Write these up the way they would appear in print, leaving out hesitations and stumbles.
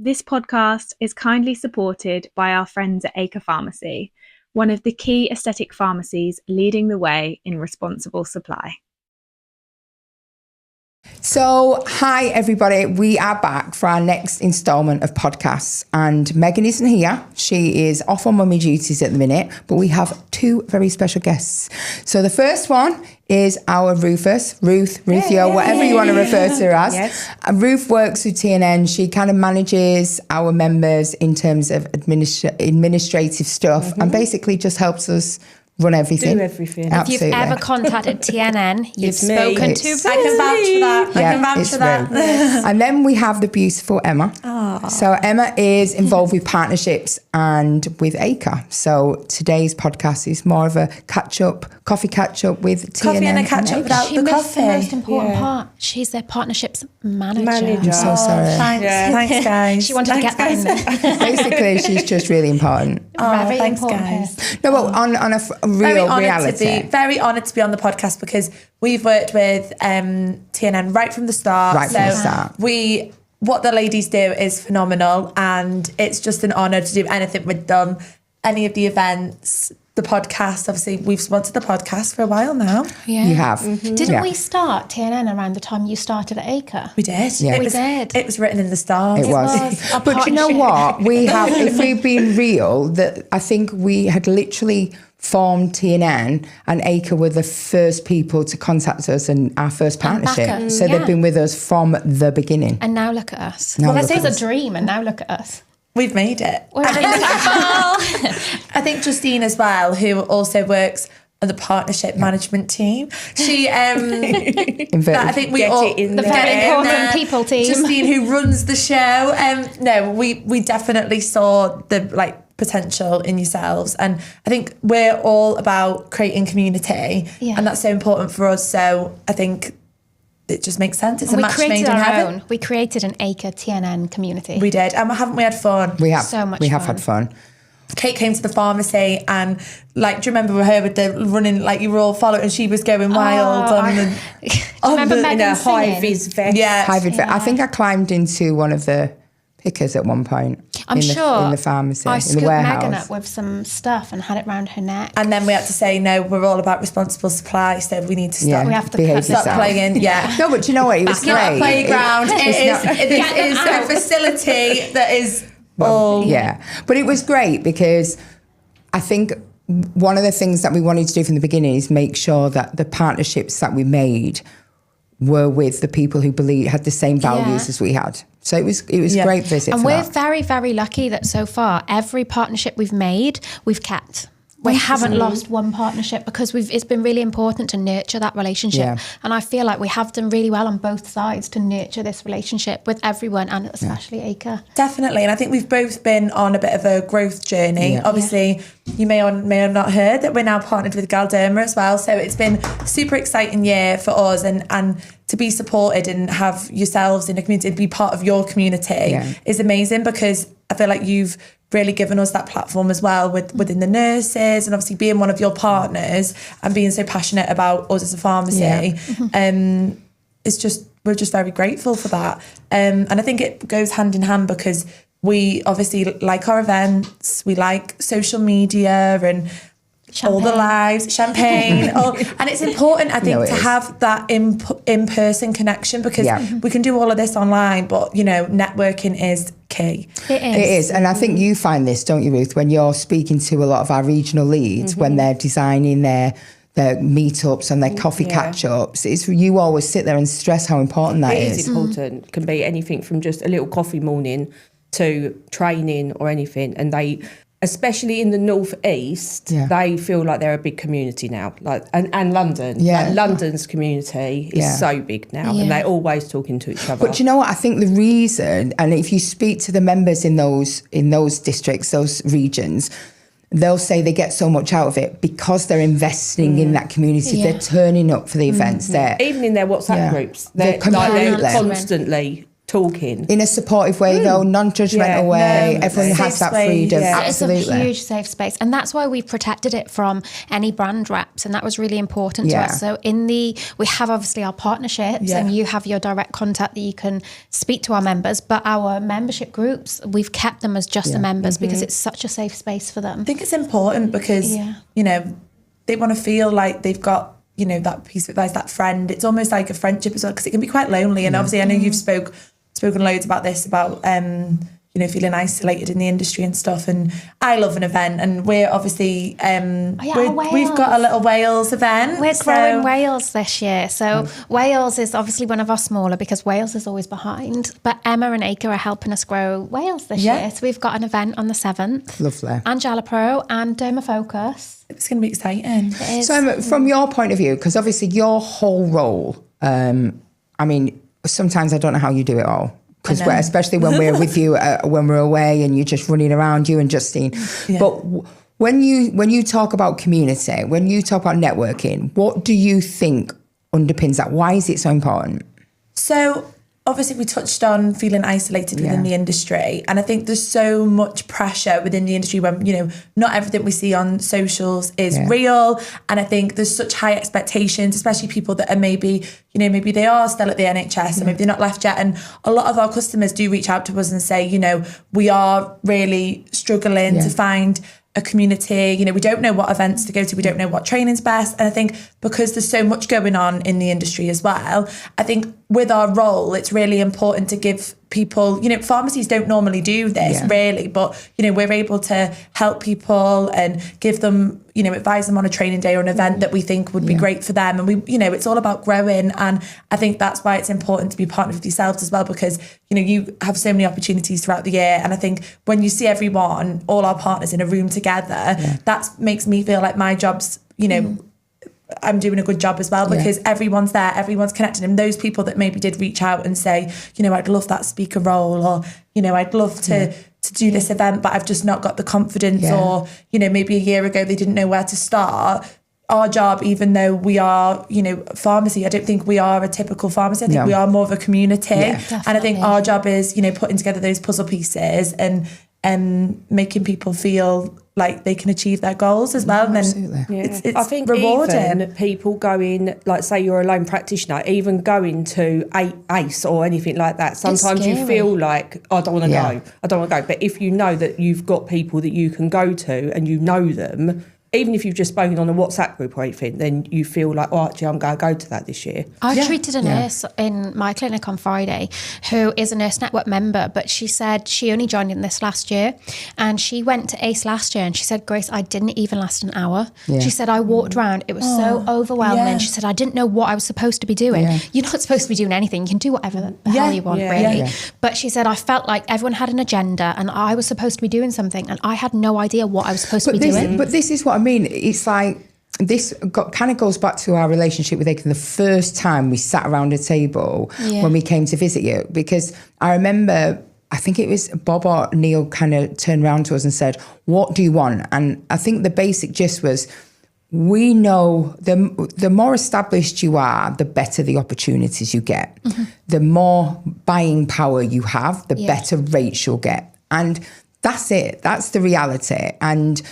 This podcast is kindly supported by our friends at Acre Pharmacy, one of the key aesthetic pharmacies leading the way in responsible supply. So, hi everybody, we are back for our next instalment of podcasts, and Megan isn't here. She is off on mummy duties at the minute, but we have two very special guests. So the first one is our Ruth, whatever you want to refer to her as. Yes. Ruth works with TNN. She kind of manages our members in terms of administrative stuff and basically just helps us run everything. Do everything. Absolutely. If you've ever contacted TNN, you've It's me. spoken It's to I can vouch for that. I can vouch it's for that. Ruth. And then we have the beautiful Emma. So Emma is involved with partnerships and with Acre. So today's podcast is more of a coffee catch-up with TNN. Coffee and a catch-up without she the missed coffee. the most important part. She's their partnerships manager. I'm so sorry. Thanks, guys. She wanted to get that in there. Basically, she's just really important. Very thanks, important guys. person. No, well, on a real reality. Very honoured to be on the podcast because we've worked with TNN right from the start. Right from the start. What the ladies do is phenomenal, and it's just an honour to do anything with them, any of the events, the podcast. Obviously, we've sponsored the podcast for a while now. Yeah. You have. Didn't we start TNN around the time you started at Acre? We did. Yeah. We did. It was written in the stars. It was. Our But you know partnership. what? We have, if we've been real, that I think we had literally formed TNN, and Acre were the first people to contact us and our first partnership. back us, So yeah. they've been with us from the beginning. And now look at us. Now This look is at a us. dream, and now look at us. We've made it. We're I think Justine as well, who also works on the partnership management team. She, I think we Get all it in the there. very get it in important there. people team. Justine, who runs the show. No, we definitely saw the potential in yourselves, and I think we're all about creating community, and that's so important for us. So I think it just makes sense. It's a we match made created in our heaven. own. We created an Acre TNN community. We did, and haven't we had fun? We have. So much We have fun. had fun. Kate came to the pharmacy and do you remember her with the running, you were all following and she was going wild on the... Do you remember In Megan a high singing? vis vest. Yeah. I think I climbed into one of the pickers at one point. I'm sure. In the pharmacy, I in scooped the warehouse. Megan up with some stuff and had it round her neck. And then we had to say, no, we're all about responsible supply, so we need to stop. We have to behave Stop yourself. playing, yeah. No, but you know what? It was It's not a great. playground. It is out. a facility that is all... Yeah, but it was great because I think one of the things that we wanted to do from the beginning is make sure that the partnerships that we made were with the people who had the same values as we had. So it was a great visit. And for we're that. very, very lucky that so far every partnership we've made, we've kept. We haven't lost one partnership because it's been really important to nurture that relationship. Yeah. And I feel like we have done really well on both sides to nurture this relationship with everyone and especially Acre. Definitely, and I think we've both been on a bit of a growth journey. Yeah. Obviously, you may or may have not heard that we're now partnered with Galderma as well. So it's been a super exciting year for us, and to be supported and have yourselves in a community, and be part of your community is amazing, because I feel like you've really given us that platform as well within the nurses, and obviously being one of your partners and being so passionate about us as a pharmacy. We're just very grateful for that. And I think it goes hand in hand because we obviously like our events, we like social media and all the lives, champagne. And it's important, I think, to have that in-person connection, because we can do all of this online, but, networking is key. It is. And I think you find this, don't you, Ruth, when you're speaking to a lot of our regional leads, when they're designing their meetups and their coffee catch-ups, you always sit there and stress how important that is. It is important. It can be anything from just a little coffee morning to training or anything. And they, especially in the northeast, they feel like they're a big community now. And London, London's community is so big now, and they're always talking to each other. But you know what? I think the reason, and if you speak to the members in those districts, those regions, they'll say they get so much out of it because they're investing in that community. They're turning up for the events. They're even in their WhatsApp groups, they're constantly talking. In a supportive way, though, non-judgmental way. No, everyone has that space. freedom. Yeah. Absolutely. It's a huge safe space. And that's why we protected it from any brand reps. And that was really important to us. So we have obviously our partnerships and you have your direct contact that you can speak to our members. But our membership groups, we've kept them as just the members because it's such a safe space for them. I think it's important because, you know, they want to feel like they've got, you know, that piece of advice, that friend. It's almost like a friendship as well, because it can be quite lonely. And obviously I know you've spoken loads about this, about you know, feeling isolated in the industry and stuff. And I love an event, and we're obviously we've got a little Wales event. We're growing Wales this year. So Wales is obviously one of our smaller, because Wales is always behind. But Emma and Aker are helping us grow Wales this year. So we've got an event on the 7th. Lovely. Angela Pro and Dermafocus. It's going to be exciting. It is. So Emma, from your point of view, because obviously your whole role, I mean, sometimes I don't know how you do it all. Because especially when we're with you, when we're away and you're just running around, you and Justine. Yeah. But when you talk about community, when you talk about networking, what do you think underpins that? Why is it so important? So obviously we touched on feeling isolated within the industry. And I think there's so much pressure within the industry when, you know, not everything we see on socials is real. And I think there's such high expectations, especially people that are maybe they are still at the NHS and maybe they're not left yet. And a lot of our customers do reach out to us and say, you know, we are really struggling to find a community. You know, we don't know what events to go to. We don't know what training's best. And I think because there's so much going on in the industry as well, I think with our role, it's really important to give people, you know, pharmacies don't normally do this really, but, you know, we're able to help people and give them, you know, advise them on a training day or an event that we think would be great for them. And we, you know, it's all about growing. And I think that's why it's important to be partnered with yourselves as well, because, you know, you have so many opportunities throughout the year. And I think when you see everyone, all our partners in a room together, that makes me feel like my job's, you know, I'm doing a good job as well, because everyone's there, everyone's connected. And those people that maybe did reach out and say, you know, I'd love that speaker role, or, you know, I'd love to do this event, but I've just not got the confidence, or, you know, maybe a year ago they didn't know where to start. Our job, even though we are, you know, pharmacy, I don't think we are a typical pharmacy. I think we are more of a community. And I think our job is, you know, putting together those puzzle pieces and making people feel like they can achieve their goals as well. And then it's I think rewarding. even people going, like, say you're a lone practitioner, even going to ACE or anything like that, sometimes you feel like, I don't want to go. I don't want to go. But if you know that you've got people that you can go to and you know them, even if you've just spoken on a WhatsApp group or anything, then you feel like, oh, actually, I'm going to go to that this year. I treated a nurse in my clinic on Friday who is a Nurse Network member, but she said she only joined in this last year, and she went to ACE last year, and she said, Grace, I didn't even last an hour. She said, I walked around, it was so overwhelming. She said, I didn't know what I was supposed to be doing. You're not supposed to be doing anything. You can do whatever the hell you want, really. But she said, I felt like everyone had an agenda and I was supposed to be doing something, and I had no idea what I was supposed to be doing. But this is what I mean. It's like, this kind of goes back to our relationship with Aiken the first time we sat around a table when we came to visit you, because I remember, I think it was Bob or Neil kind of turned around to us and said, what do you want? And I think the basic gist was, we know the more established you are, the better the opportunities you get. The more buying power you have, the better rates you'll get. And that's it. That's the reality. And,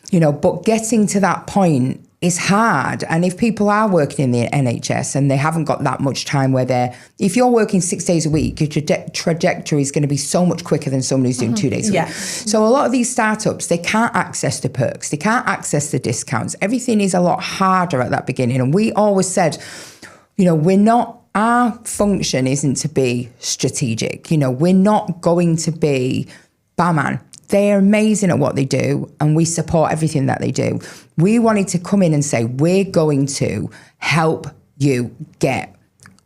you know, but getting to that point is hard. And if people are working in the NHS and they haven't got that much time if you're working 6 days a week, your trajectory is going to be so much quicker than someone who's doing 2 days a week. So a lot of these startups, they can't access the perks. They can't access the discounts. Everything is a lot harder at that beginning. And we always said, you know, our function isn't to be strategic. You know, we're not going to be barman. They're amazing at what they do, and we support everything that they do. We wanted to come in and say, we're going to help you get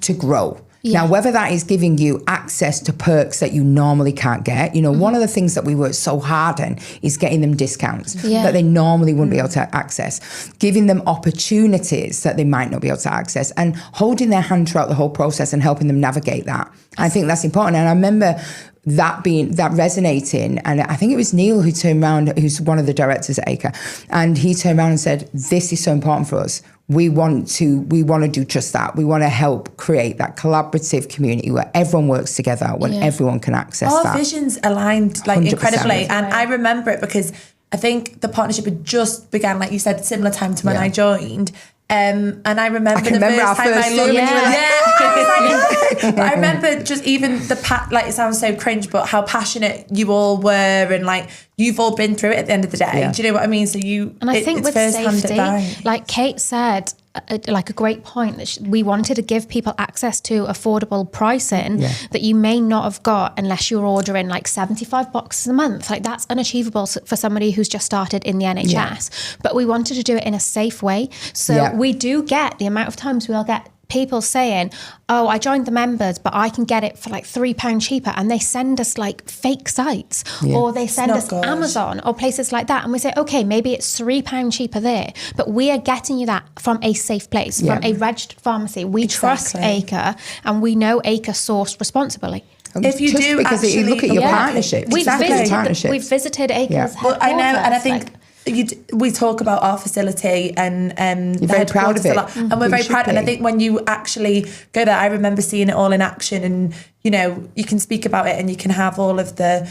to grow. Now, whether that is giving you access to perks that you normally can't get, you know, one of the things that we work so hard on is getting them discounts that they normally wouldn't be able to access, giving them opportunities that they might not be able to access, and holding their hand throughout the whole process and helping them navigate that. I think that's important. And I remember that resonating, and I think it was Neil who turned around, who's one of the directors at Acre, and he turned around and said, "This is so important for us. We want to do just that. We want to help create that collaborative community where everyone works together, when everyone can access that." Our visions aligned like 100%. incredibly, and I remember it because I think the partnership had just began, like you said, similar time to when I joined. And I remember the first time I looked. I remember just even like, it sounds so cringe, but how passionate you all were, and like you've all been through it at the end of the day. Yeah. Do you know what I mean? So I think with safety, like Kate said, like a great point, that we wanted to give people access to affordable pricing that you may not have got unless you're ordering like 75 boxes a month. Like that's unachievable for somebody who's just started in the NHS. But we wanted to do it in a safe way. So we do get the amount of times we'll get people saying, "Oh, I joined the members, but I can get it for like £3 cheaper," and they send us like fake sites, or they send us Amazon or places like that, and we say, "Okay, maybe it's £3 cheaper there, but we are getting you that from a safe place, from a registered pharmacy. We trust Acre, and we know Acre sourced responsibly." If you just do, because actually, you look at your partnership, we've visited Acre's Well, I know, and I think. like, we talk about our facility and you're very proud of it, and we're very proud. And I think when you actually go there, I remember seeing it all in action, and you know, you can speak about it, and you can have all of the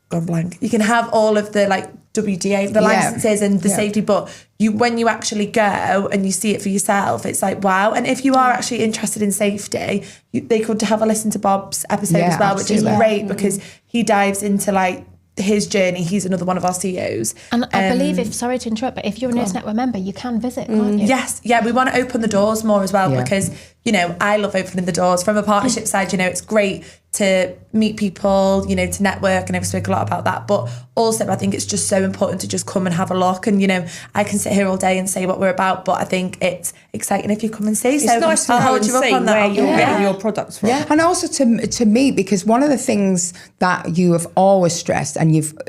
gone blank. You can have all of the like WDA, the licenses and the safety, but when you actually go and you see it for yourself, it's like wow. And if you are actually interested in safety, they could have a listen to Bob's episode as well, which is great because he dives into like his journey. He's another one of our CEOs. And I believe, sorry to interrupt, but if you're a Nurse Network member, you can visit, can't you? Yes, we want to open the doors more as well because, you know, I love opening the doors. From a partnership side, you know, it's great to meet people, you know, to network, and I've spoken a lot about that. But also I think it's just so important to just come and have a look. And, you know, I can sit here all day and say what we're about, but I think it's exciting if you come and see. It's so nice to I'll hold you up on that. Where you're getting your products from. Yeah, and also to me, because one of the things that you have always stressed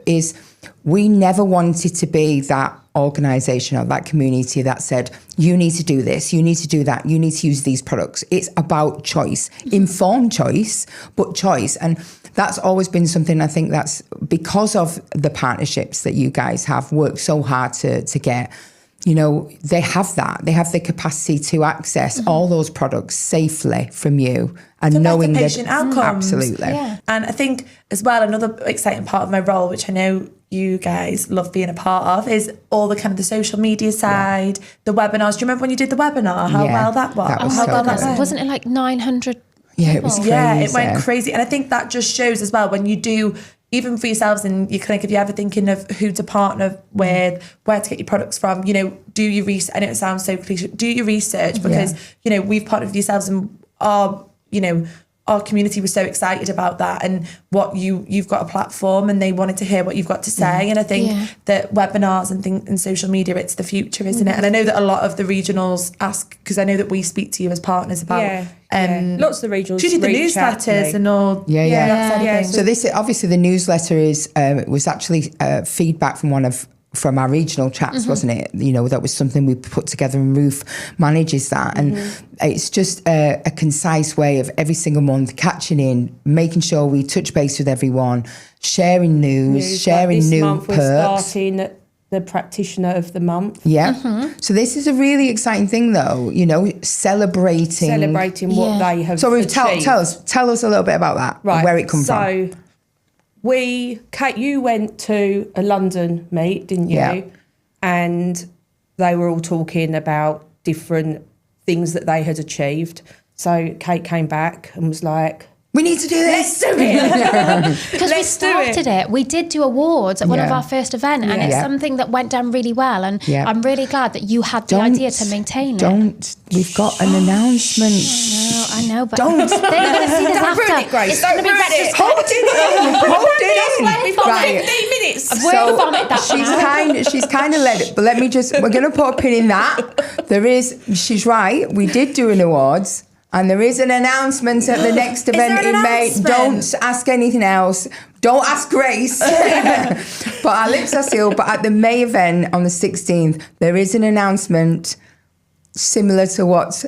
is we never wanted to be that organisation or that community that said, you need to do this, you need to do that, you need to use these products. It's about choice, informed choice, but choice. And that's always been something I think that's because of the partnerships that you guys have worked so hard to get. You know, they have the capacity to access all those products safely from you, and for knowing better patient outcomes. Absolutely. Yeah. And I think as well, another exciting part of my role, which I know you guys love being a part of, is all the kind of the social media side, the webinars. Do you remember when you did the webinar? How well that was? That was how so well good. that went? Wasn't it like 900? Yeah, it was crazy. Yeah, it went crazy. And I think that just shows as well when you do, even for yourselves in your clinic, if you're ever thinking of who to partner with, where to get your products from, you know, do your research. I know it sounds so cliche. Do your research because, you know, we've partnered with yourselves, and our, you know, our community was so excited about that, and what you've got a platform, and they wanted to hear what you've got to say. And I think that webinars and social media, it's the future, isn't it? And I know that a lot of the regionals ask, because I know that we speak to you as partners about lots of the regionals. She did the newsletters and all. That side of things. So this, obviously, the newsletter was actually feedback from our regional chats, wasn't it? You know, that was something we put together, and Ruth manages that. And it's just a concise way of every single month catching in, making sure we touch base with everyone, sharing news, sharing like this new month perks. We're starting the practitioner of the month. Yeah. So this is a really exciting thing, though, you know, celebrating what they have So achieved. tell us a little bit about that, Right. where it come from. So Kate, you went to a London meet, didn't you? Yeah. And they were all talking about different things that they had achieved. So Kate came back and was like, we need to do this. let's do it. Because we started it. We did do awards at one of our first events, and it's something that went down really well. And I'm really glad that you had the idea to maintain it. We've got an announcement. I know, but Don't. they're going to see this after. ruin it, Grace. It's going to be better. Hold it in. We've got Right. 15 minutes. We'll vomit that She's kind of led it, but we're going to put a pin in that. She's right. We did do an awards. And there is an announcement at the next event in May. Don't ask anything else. Don't ask Grace. But our lips are sealed. But at the May event on the 16th, there is an announcement similar to what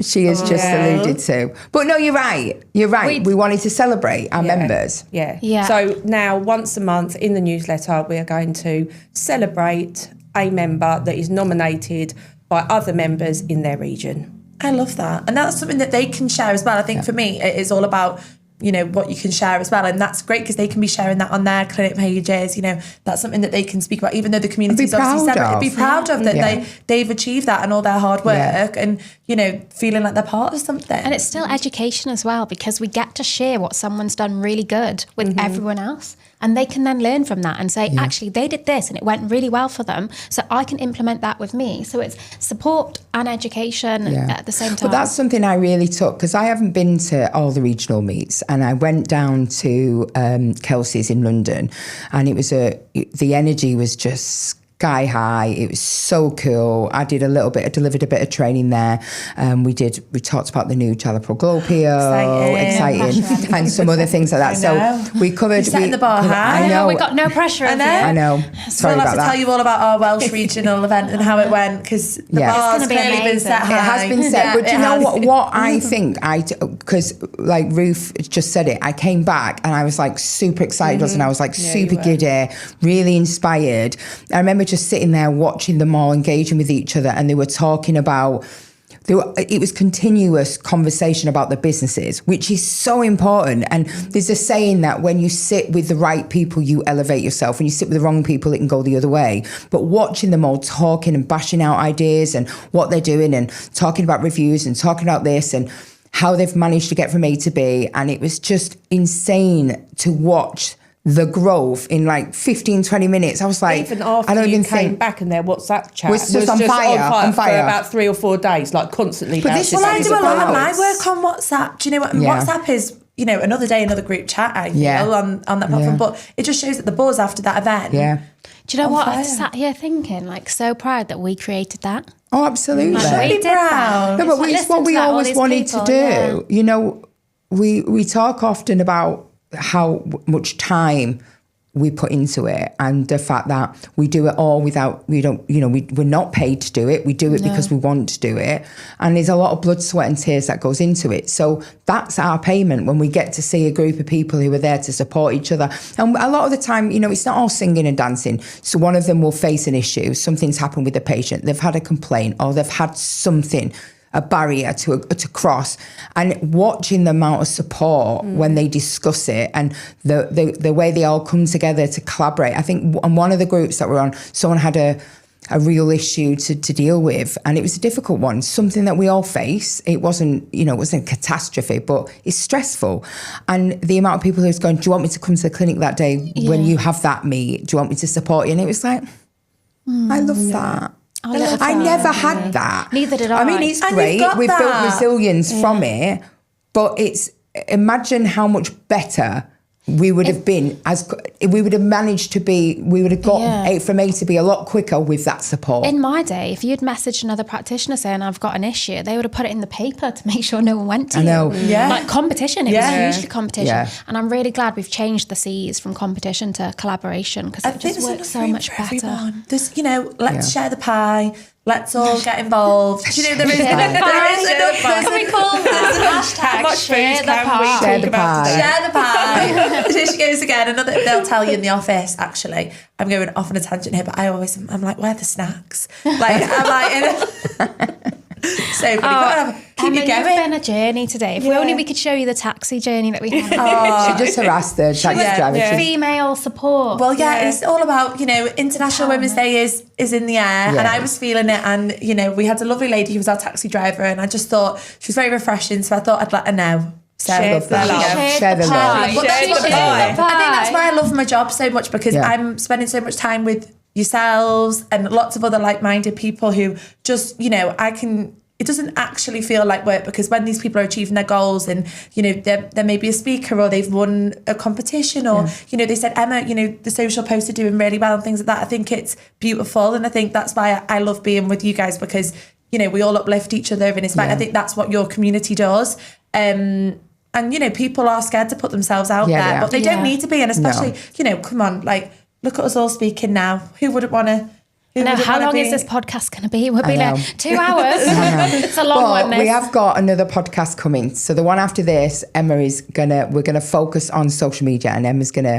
she has just alluded to. But no, you're right. We wanted to celebrate our members. Yeah. So now once a month in the newsletter, we are going to celebrate a member that is nominated by other members in their region. I love that. And that's something that they can share as well. I think for me, it is all about, you know, what you can share as well. And that's great because they can be sharing that on their clinic pages. You know, that's something that they can speak about, even though the community is obviously separate. Be proud of that they've achieved that and all their hard work and, you know, feeling like they're part of something. And it's still education as well, because we get to share what someone's done really good with everyone else. And they can then learn from that and say, actually, they did this and it went really well for them. So I can implement that with me. So it's support and education at the same time. But that's something I really took, because I haven't been to all the regional meets, and I went down to Kelsey's in London, and it was the energy was just sky high. It was so cool. I delivered a bit of training there. We talked about the new Jalapro exciting, and some other things like that. So we covered. Setting the bar high. I know. We got no pressure. I know. Sorry we'll about have to tell you all about our Welsh regional event and how it went, because the bar's clearly been set high. It has been set. But you know what I think? Because like Ruth just said it, I came back and I was like super excited, and I was like super giddy, really inspired. I remember just sitting there watching them all engaging with each other, and they were talking about, it was continuous conversation about the businesses, which is so important. And there's a saying that when you sit with the right people, you elevate yourself. When you sit with the wrong people, it can go the other way. But watching them all talking and bashing out ideas and what they're doing, and talking about reviews and talking about this and how they've managed to get from A to B. And it was just insane to watch the growth in like 15, 20 minutes. I was like, even after I don't even came think back and their WhatsApp chat was just on fire for about 3 or 4 days, like constantly. But this is I do a lot of my about. work on WhatsApp. Do you know what? WhatsApp is, you know, another day, another group chat, I feel, on that platform. But it just shows that the buzz after that event. Yeah. Do you know what? I sat here thinking, like, so proud that we created that. Oh, absolutely. Like, we did that. No, but it's what we always wanted to do. Yeah. You know, we talk often about how much time we put into it, and the fact that we do it all without, we're not paid to do it. We do it because we want to do it. And there's a lot of blood, sweat and tears that goes into it. So that's our payment when we get to see a group of people who are there to support each other. And a lot of the time, you know, it's not all singing and dancing. So one of them will face an issue. Something's happened with the patient. They've had a complaint, or they've had something, a barrier to cross, and watching the amount of support when they discuss it, and the way they all come together to collaborate. I think on one of the groups that we're on, someone had a real issue to deal with, and it was a difficult one, something that we all face. It wasn't a catastrophe, but it's stressful. And the amount of people who's going, do you want me to come to the clinic that day when you have that meet? Do you want me to support you? And it was like, I love that. I never had that. Neither did I. I mean, it's great. We've built resilience from it, but imagine how much better we would have been, as we would have managed to be, we would have got from A to B a lot quicker with that support. In my day, if you'd messaged another practitioner saying I've got an issue, they would have put it in the paper to make sure no one went to I know. you. Yeah. Like competition, it was hugely competition. Yeah. And I'm really glad we've changed the C's from competition to collaboration, because it just works so much better. Everyone. There's, let's share the pie. Let's all get involved. Do you know, there is enough. Can we call that hashtag share the pie? Share the pie. Share the pie. Here she goes again. They'll tell you in the office, actually, I'm going off on a tangent here, but I'm like, where are the snacks? Like, so funny. Keep you going. It's been a journey today. If only we could show you the taxi journey that we had. She just harassed the taxi driver. Female support. Well, it's all about, International Women's Day is in the air, and I was feeling it. And, we had a lovely lady who was our taxi driver, and I just thought she was very refreshing. So I thought I'd let her know. So Share the love. Share the love. I think that's why I love my job so much, because I'm spending so much time with yourselves and lots of other like-minded people who just, it doesn't actually feel like work, because when these people are achieving their goals, and there may be a speaker, or they've won a competition, or they said, Emma, the social posts are doing really well and things like that. I think it's beautiful, and I think that's why I love being with you guys, because we all uplift each other and inspire. I think that's what your community does. And people are scared to put themselves out there, but they don't need to be. And especially come on, like, look at us all speaking now. Who wouldn't want to Now, how long is this podcast going to be? We'll be like 2 hours. It's a long one. We have got another podcast coming. So the one after this, we're gonna focus on social media, and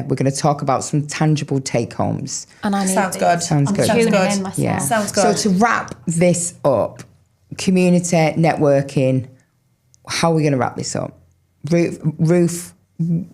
we're gonna talk about some tangible take homes. And I need Sounds good. Sounds good. tuning in myself. Yeah. Sounds good. So to wrap this up, community networking. How are we gonna wrap this up? Ruth,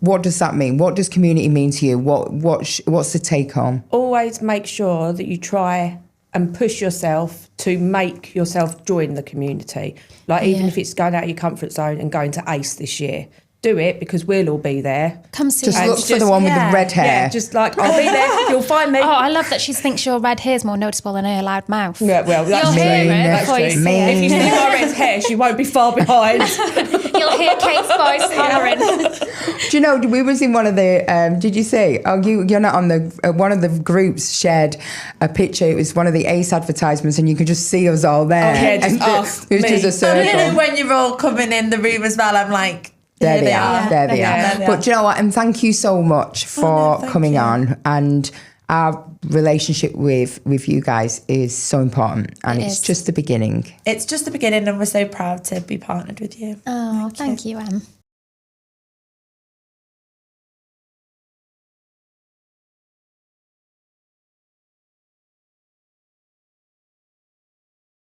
what does that mean? What does community mean to you? What's the take home? Always make sure that you try and push yourself to make yourself join the community. Like even if it's going out of your comfort zone and going to ACE this year, do it because we'll all be there. Come see Just us. look for the one with the red hair. Yeah, just like, I'll be there, you'll find me. Oh, I love that she thinks your red hair is more noticeable than her loud mouth. Yeah, well, that's You'll true. hear it That's before you true. see it. If you see my red hair, she won't be far behind. You'll hear Kate's voice hollering. Do you know, we was in one of the, did you see? Oh, you're not on the, one of the groups shared a picture. It was one of the ACE advertisements and you could just see us all there. Oh, yeah, just And us, it was me. just a circle. And when you're all coming in the room as well, I'm like, There here they are. There they Yeah. are. But do you know what? And thank you so much for thank coming you. on. And our relationship with you guys is so important. And It it's is. just the beginning. It's just the beginning and we're so proud to be partnered with you. Oh, thank you, Em.